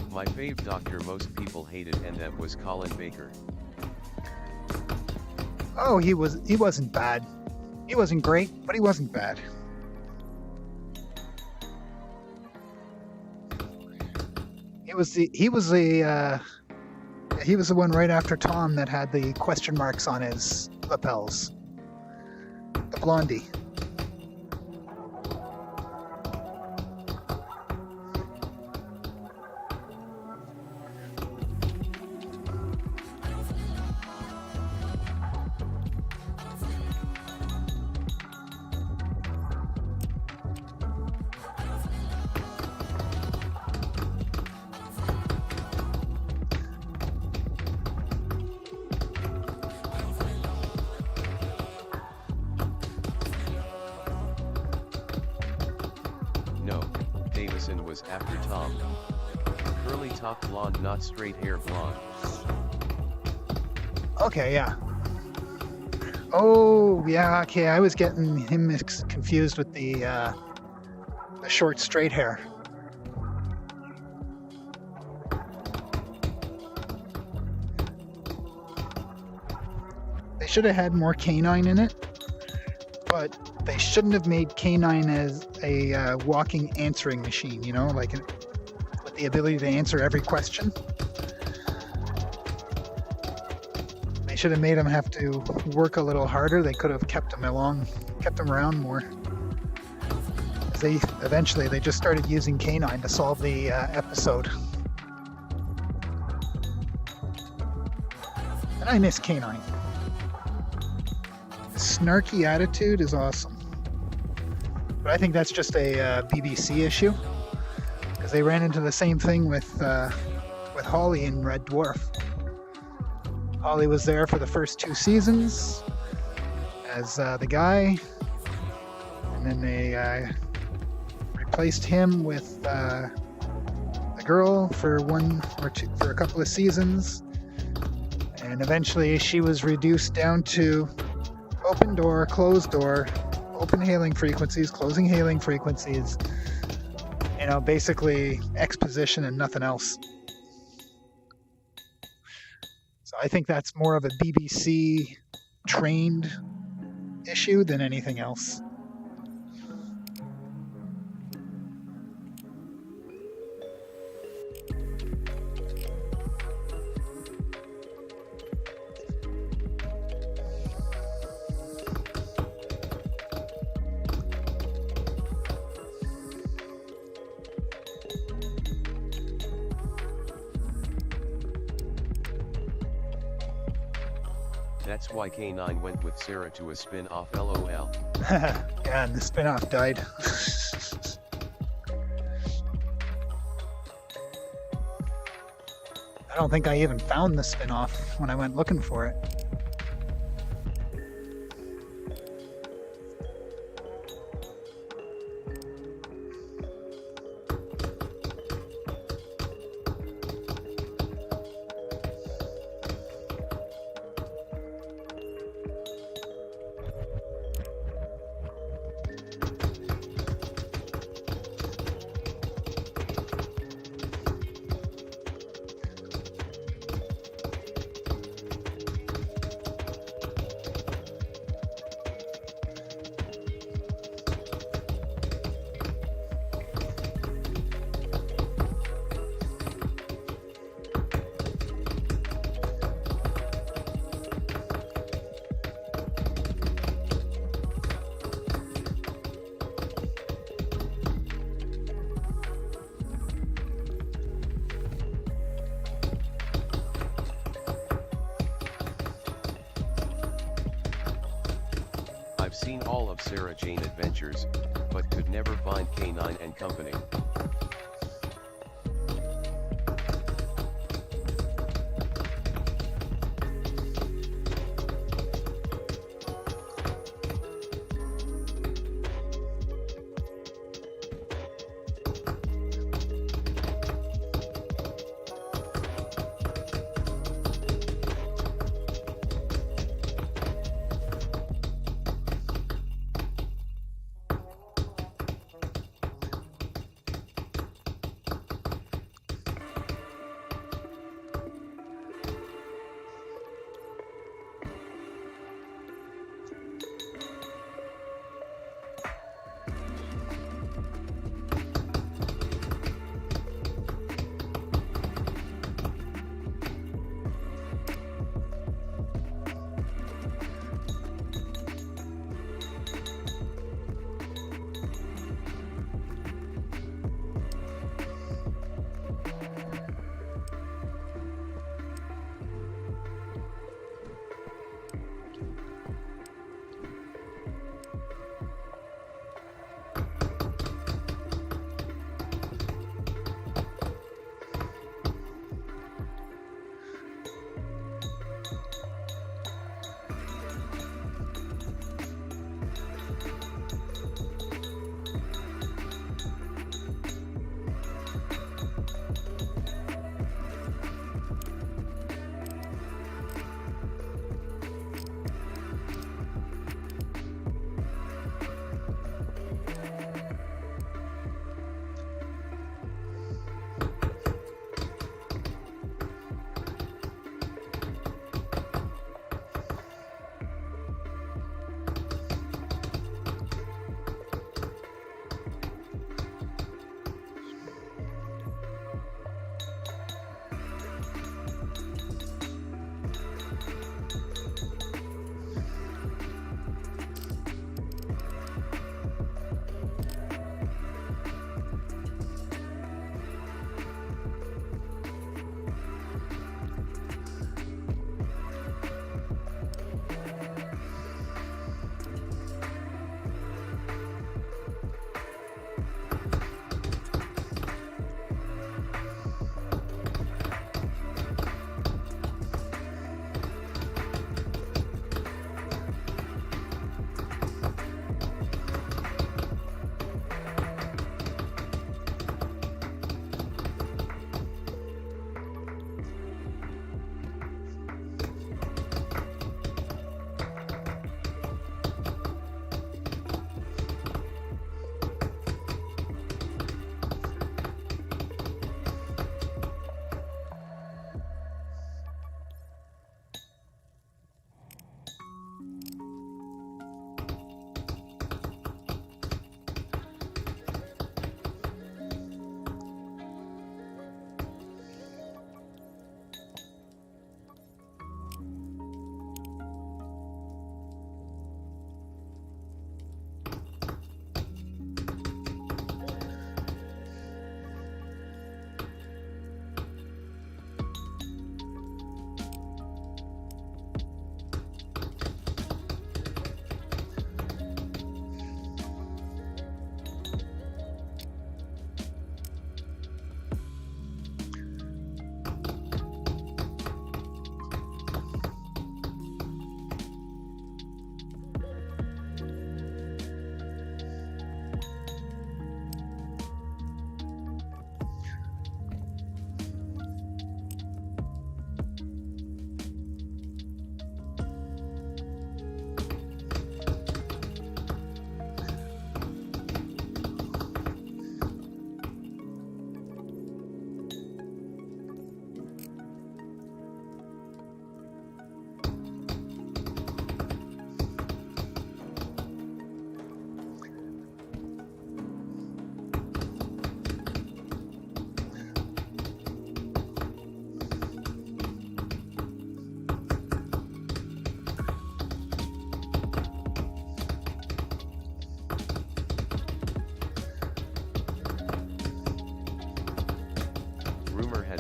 My fave Doctor most people hated, and that was Colin Baker. Oh, he wasn't bad. He wasn't great, but he wasn't bad. He was the one right after Tom that had the question marks on his lapels. The blondie. No, Davison was after Tom. Curly top blonde, not straight hair blonde. Okay, yeah. Oh, yeah, okay, I was getting him confused with the short straight hair. They should have had more canine in it, but they shouldn't have made canine as a walking answering machine, you know, like with the ability to answer every question. They should have made him have to work a little harder. They could have kept him around more. Eventually they just started using canine to solve the episode. And I miss canine. His snarky attitude is awesome. But I think that's just a BBC issue. because they ran into the same thing with Holly in Red Dwarf. Holly was there for the first 2 seasons as the guy, and then they replaced him with the girl for a couple of seasons, and eventually she was reduced down to open door, closed door, open hailing frequencies, closing hailing frequencies, basically exposition and nothing else. So I think that's more of a BBC trained issue than anything else. That's why K9 went with Sarah to a spin-off, LOL. Yeah, and the spin-off died. I don't think I even found the spin-off when I went looking for it. I've seen all of Sarah Jane Adventures, but could never find K9 and Company.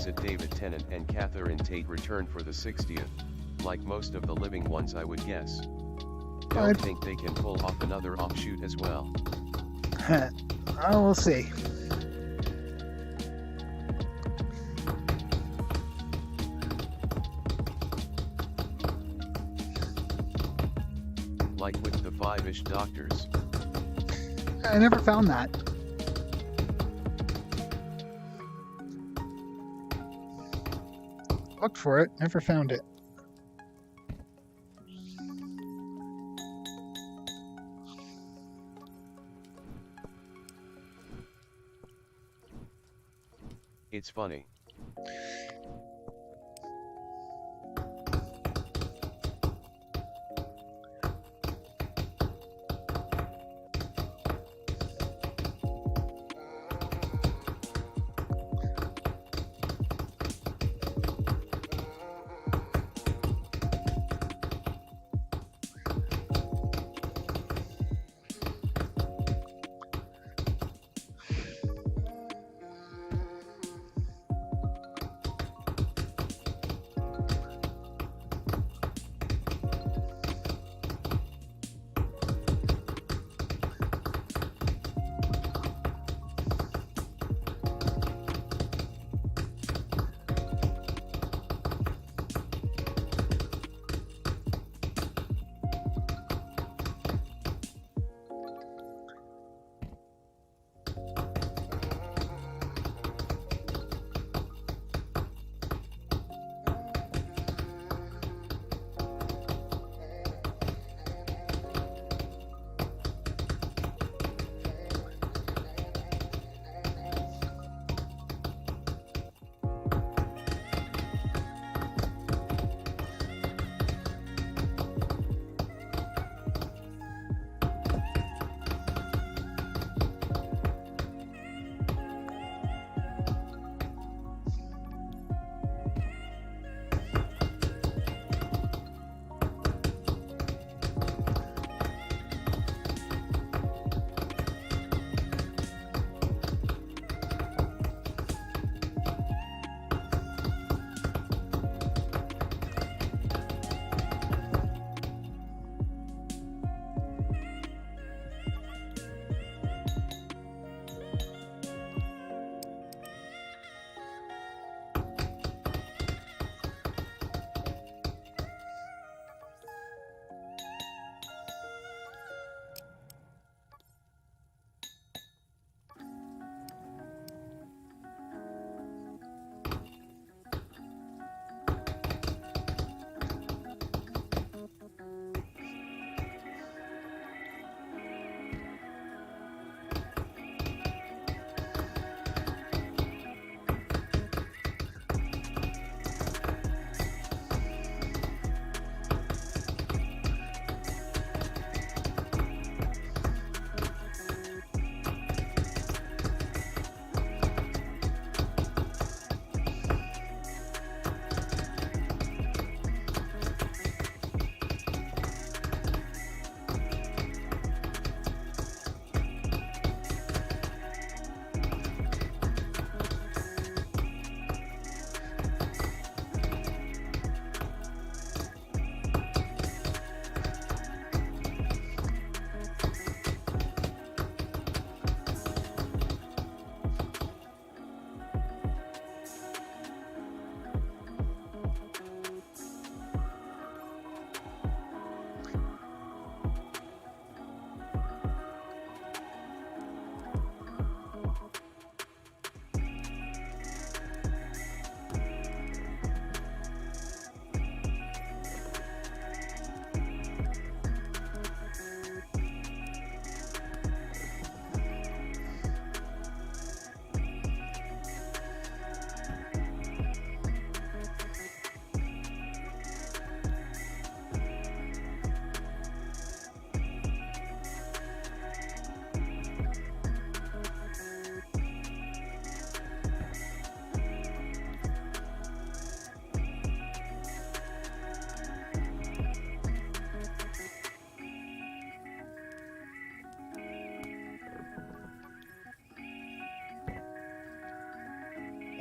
opposite David Tennant and Catherine Tate returned for the 60th, like most of the living ones I would guess. Don't think they can pull off another offshoot as well. Oh, we'll see. Like with the 5-ish doctors. I never found that. Looked for it, never found it. It's funny.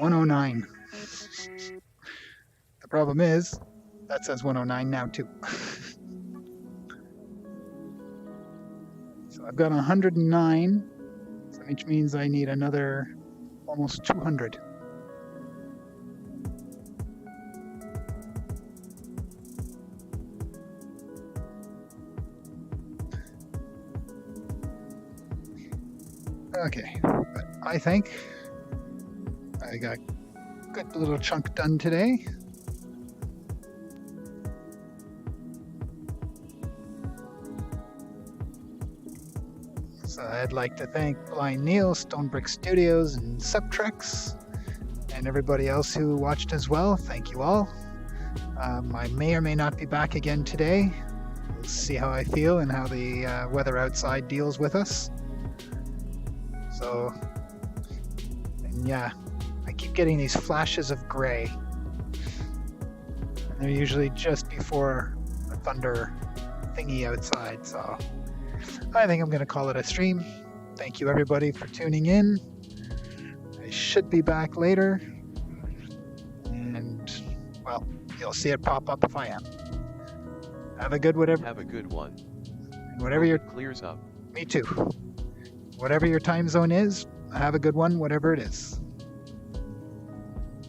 $109. Problem is, that says 109 now too. So I've got 109, which means I need another almost 200. Okay, but I think I got a good little chunk done today. So I'd like to thank Blind Neil, Stonebrick Studios, and Subtrex, and everybody else who watched as well. Thank you all. I may or may not be back again today. We'll see how I feel and how the weather outside deals with us. So, and yeah, I keep getting these flashes of gray. And they're usually just before a thunder thingy outside, so I think I'm going to call it a stream. Thank you everybody for tuning in. I should be back later. And, well, you'll see it pop up if I am. Have a good whatever. Have a good one. And whatever your clears up. Me too. Whatever your time zone is, have a good one, whatever it is.